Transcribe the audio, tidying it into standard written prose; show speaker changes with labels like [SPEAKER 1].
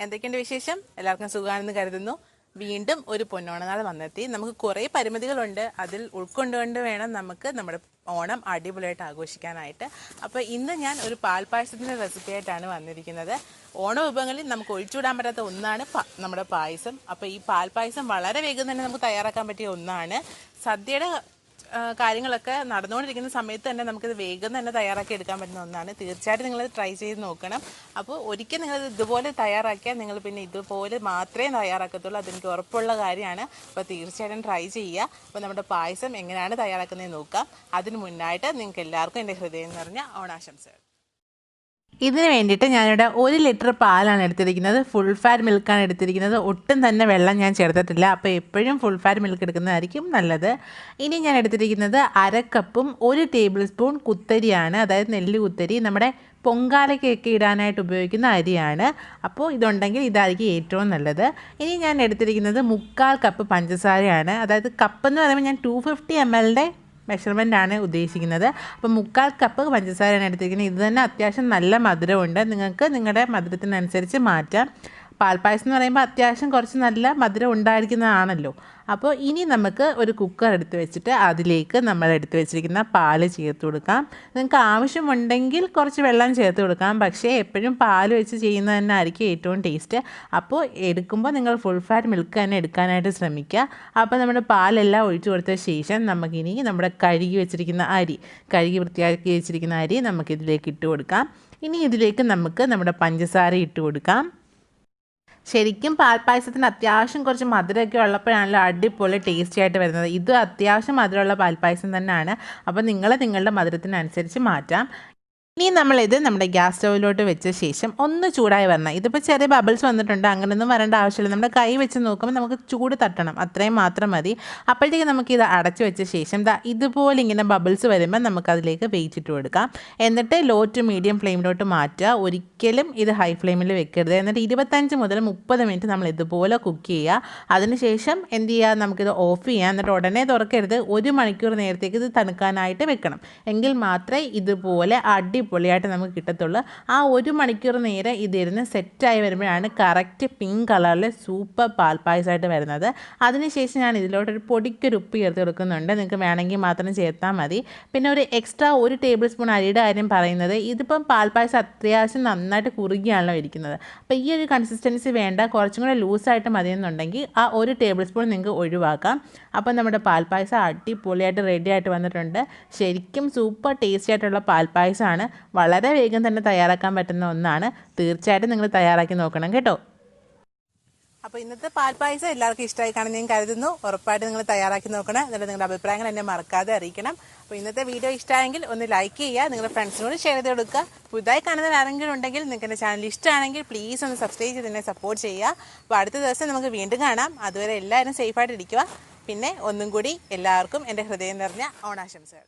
[SPEAKER 1] എന്തൊക്കെയുണ്ട് വിശേഷം? എല്ലാവർക്കും സുഖമാണെന്ന് കരുതുന്നു. വീണ്ടും ഒരു പൊന്നോണനാൾ വന്നെത്തി. നമുക്ക് കുറേ പരിമിതികളുണ്ട്, അതിൽ ഉൾക്കൊണ്ടുകൊണ്ട് വേണം നമുക്ക് നമ്മുടെ ഓണം അടിപൊളിയായിട്ട് ആഘോഷിക്കാനായിട്ട്. അപ്പോൾ ഇന്ന് ഞാൻ ഒരു പാൽപ്പായസത്തിൻ്റെ റെസിപ്പി ആയിട്ടാണ് വന്നിരിക്കുന്നത്. ഓണ വിഭവങ്ങളിൽ നമുക്ക് ഒഴിച്ചുവിടാൻ പറ്റാത്ത ഒന്നാണ് നമ്മുടെ പായസം. അപ്പോൾ ഈ പാൽപ്പായസം വളരെ വേഗം തന്നെ നമുക്ക് തയ്യാറാക്കാൻ പറ്റിയ ഒന്നാണ്. സദ്യയുടെ കാര്യങ്ങളൊക്കെ നടന്നുകൊണ്ടിരിക്കുന്ന സമയത്ത് തന്നെ നമുക്കിത് വേഗം തന്നെ തയ്യാറാക്കി എടുക്കാൻ പറ്റുന്ന ഒന്നാണ്. തീർച്ചയായിട്ടും നിങ്ങളത് ട്രൈ ചെയ്ത് നോക്കണം. അപ്പോൾ ഒരിക്കൽ നിങ്ങളിത് ഇതുപോലെ തയ്യാറാക്കിയാൽ നിങ്ങൾ പിന്നെ ഇതുപോലെ മാത്രമേ തയ്യാറാക്കത്തുള്ളൂ, അതെനിക്ക് ഉറപ്പുള്ള കാര്യമാണ്. അപ്പോൾ തീർച്ചയായിട്ടും ട്രൈ ചെയ്യുക. അപ്പോൾ നമ്മുടെ പായസം എങ്ങനെയാണ് തയ്യാറാക്കുന്നത് നോക്കാം. അതിന് മുന്നായിട്ട് നിങ്ങൾക്ക് എല്ലാവർക്കും എൻ്റെ ഹൃദയം നിറഞ്ഞ ഓണാശംസകൾ. ഇതിന് വേണ്ടിയിട്ട് ഞാനിവിടെ 1 ലിറ്റർ പാലാണ് എടുത്തിരിക്കുന്നത്. ഫുൾ ഫാറ്റ് മിൽക്കാണ് എടുത്തിരിക്കുന്നത്. ഒട്ടും തന്നെ വെള്ളം ഞാൻ ചേർത്തിട്ടില്ല. അപ്പോൾ എപ്പോഴും ഫുൾ ഫാറ്റ് മിൽക്ക് എടുക്കുന്നതായിരിക്കും നല്ലത്. ഇനി ഞാൻ എടുത്തിരിക്കുന്നത് 1/2 കപ്പും 1 ടേബിൾ സ്പൂൺ കുത്തരിയാണ്, അതായത് നെല്ല് കുത്തരി, നമ്മുടെ പൊങ്കാലയ്ക്കൊക്കെ ഇടാനായിട്ട് ഉപയോഗിക്കുന്ന അരിയാണ്. അപ്പോൾ ഇതുണ്ടെങ്കിൽ ഇതായിരിക്കും ഏറ്റവും നല്ലത്. ഇനി ഞാൻ എടുത്തിരിക്കുന്നത് 1/4 കപ്പ് പഞ്ചസാരയാണ്. അതായത് കപ്പ് എന്ന് പറയുമ്പോൾ ഞാൻ 250 ml മെഷർമെൻ്റ് ആണ് ഉദ്ദേശിക്കുന്നത്. അപ്പോൾ 1/4 കപ്പ് പഞ്ചസാരയാണ് എടുത്തിരിക്കുന്നത്. ഇത് തന്നെ അത്യാവശ്യം നല്ല മധുരമുണ്ട്. നിങ്ങൾക്ക് നിങ്ങളുടെ മധുരത്തിനനുസരിച്ച് മാറ്റാം. പാൽപ്പായസം എന്ന് പറയുമ്പോൾ അത്യാവശ്യം കുറച്ച് നല്ല മധുരം ഉണ്ടായിരിക്കുന്നതാണല്ലോ. അപ്പോൾ ഇനി നമുക്ക് ഒരു കുക്കർ എടുത്ത് വെച്ചിട്ട് അതിലേക്ക് നമ്മൾ എടുത്ത് വെച്ചിരിക്കുന്ന പാല് ചേർത്ത് കൊടുക്കാം. നിങ്ങൾക്ക് ആവശ്യമുണ്ടെങ്കിൽ കുറച്ച് വെള്ളം ചേർത്ത് കൊടുക്കാം, പക്ഷേ എപ്പോഴും പാൽ വെച്ച് ചെയ്യുന്നത് തന്നെ ആയിരിക്കും ഏറ്റവും ടേസ്റ്റ്. അപ്പോൾ എടുക്കുമ്പോൾ നിങ്ങൾ ഫുൾ ഫാറ്റ് മിൽക്ക് തന്നെ എടുക്കാനായിട്ട് ശ്രമിക്കുക. അപ്പോൾ നമ്മുടെ പാലെല്ലാം ഒഴിച്ചു കൊടുത്ത ശേഷം നമുക്കിനി നമ്മുടെ കഴുകി വൃത്തിയാക്കി വെച്ചിരിക്കുന്ന അരി നമുക്കിതിലേക്ക് ഇട്ട് കൊടുക്കാം. ഇനി ഇതിലേക്ക് നമുക്ക് നമ്മുടെ പഞ്ചസാര ഇട്ട് കൊടുക്കാം. ശരിക്കും പാൽപ്പായസത്തിന് അത്യാവശ്യം കുറച്ച് മധുരമൊക്കെ ഉള്ളപ്പോഴാണല്ലോ അടിപൊളി ടേസ്റ്റി ആയിട്ട് വരുന്നത്. ഇത് അത്യാവശ്യം മധുരമുള്ള പാൽപ്പായസം തന്നെയാണ്. അപ്പോൾ നിങ്ങളുടെ മധുരത്തിനനുസരിച്ച് മാറ്റാം. ഇനി നമ്മളിത് നമ്മുടെ ഗ്യാസ് സ്റ്റൗവിലോട്ട് വെച്ച ശേഷം ഒന്ന് ചൂടായി വരണം. ഇതിപ്പോൾ ചെറിയ ബബിൾസ് വന്നിട്ടുണ്ട്, അങ്ങനെയൊന്നും വരേണ്ട ആവശ്യമില്ല. നമ്മുടെ കൈ വെച്ച് നോക്കുമ്പോൾ നമുക്ക് ചൂട് തട്ടണം, അത്രയും മാത്രം മതി. അപ്പോഴത്തേക്ക് നമുക്കിത് അടച്ചു വെച്ച ശേഷം ഇതുപോലെ ഇങ്ങനെ ബബിൾസ് വരുമ്പോൾ നമുക്കതിലേക്ക് വെയിച്ചിട്ട് കൊടുക്കാം. എന്നിട്ട് ലോ ടു മീഡിയം ഫ്ലെയിമിലോട്ട് മാറ്റുക. ഒരിക്കലും ഇത് ഹൈ ഫ്ലെയിമിൽ വെക്കരുത്. എന്നിട്ട് 25 മുതൽ 30 മിനിറ്റ് നമ്മൾ ഇതുപോലെ കുക്ക് ചെയ്യുക. അതിനുശേഷം എന്ത് ചെയ്യുക, നമുക്കിത് ഓഫ് ചെയ്യാം. എന്നിട്ട് ഉടനെ തുറക്കരുത്. 1 മണിക്കൂർ നേരത്തേക്ക് ഇത് തണുക്കാനായിട്ട് വെക്കണം. എങ്കിൽ മാത്രമേ ഇതുപോലെ പൊളിയായിട്ട് നമുക്ക് കിട്ടത്തുള്ളൂ. ആ 1 മണിക്കൂർ നേരം ഇതിരുന്ന് സെറ്റായി വരുമ്പോഴാണ് കറക്റ്റ് പിങ്ക് കളറിൽ സൂപ്പർ പാൽപ്പായസമായിട്ട് വരുന്നത്. അതിനുശേഷം ഞാൻ ഇതിലോട്ടൊരു പൊടിക്കൊരു ഉപ്പ് ചേർത്ത് കൊടുക്കുന്നുണ്ട്. നിങ്ങൾക്ക് വേണമെങ്കിൽ മാത്രം ചേർത്താൽ മതി. പിന്നെ ഒരു എക്സ്ട്രാ 1 ടേബിൾ സ്പൂൺ അരിയുടെ കാര്യം പറയുന്നത്, ഇതിപ്പം പാൽപ്പായസം അത്യാവശ്യം നന്നായിട്ട് കുറുകിയാണല്ലോ ഇരിക്കുന്നത്. അപ്പോൾ ഈ ഒരു കൺസിസ്റ്റൻസി വേണ്ട, കുറച്ചും കൂടെ ലൂസായിട്ട് മതിയെന്നുണ്ടെങ്കിൽ ആ 1 ടേബിൾ സ്പൂൺ നിങ്ങൾക്ക് ഒഴിവാക്കാം. അപ്പോൾ നമ്മുടെ പാൽപ്പായസം അടിപൊളിയായിട്ട് റെഡി ആയിട്ട് വന്നിട്ടുണ്ട്. ശരിക്കും സൂപ്പർ ടേസ്റ്റി ആയിട്ടുള്ള പാൽപ്പായസമാണ്. വളരെ വേഗം തന്നെ തയ്യാറാക്കാൻ പറ്റുന്ന ഒന്നാണ്. തീർച്ചയായിട്ടും നിങ്ങൾ തയ്യാറാക്കി നോക്കണം കേട്ടോ. അപ്പോൾ ഇന്നത്തെ പാൽപ്പായസം എല്ലാവർക്കും ഇഷ്ടമായി കാണുമെന്ന് ഞാൻ കരുതുന്നു. ഉറപ്പായിട്ട് നിങ്ങൾ തയ്യാറാക്കി നോക്കണം. എന്നിട്ട് നിങ്ങളുടെ അഭിപ്രായങ്ങൾ എന്നെ മറക്കാതെ അറിയിക്കണം. അപ്പോൾ ഇന്നത്തെ വീഡിയോ ഇഷ്ടമായെങ്കിൽ ഒന്ന് ലൈക്ക് ചെയ്യുക, നിങ്ങളുടെ ഫ്രണ്ട്സിനോട് ഷെയർ ചെയ്ത് കൊടുക്കുക. പുതുതായി കാണുന്ന ആരെങ്കിലും ഉണ്ടെങ്കിൽ നിങ്ങൾക്ക് എൻ്റെ ചാനൽ ഇഷ്ടമാണെങ്കിൽ പ്ലീസ് ഒന്ന് സബ്സ്ക്രൈബ് ചെയ്ത് എന്നെ സപ്പോർട്ട് ചെയ്യുക. അപ്പോൾ അടുത്ത ദിവസം നമുക്ക് വീണ്ടും കാണാം. അതുവരെ എല്ലാവരും സേഫായിട്ട് ഇരിക്കുക. പിന്നെ ഒന്നും കൂടി എല്ലാവർക്കും എൻ്റെ ഹൃദയം നിറഞ്ഞ ഓണാശംസകൾ.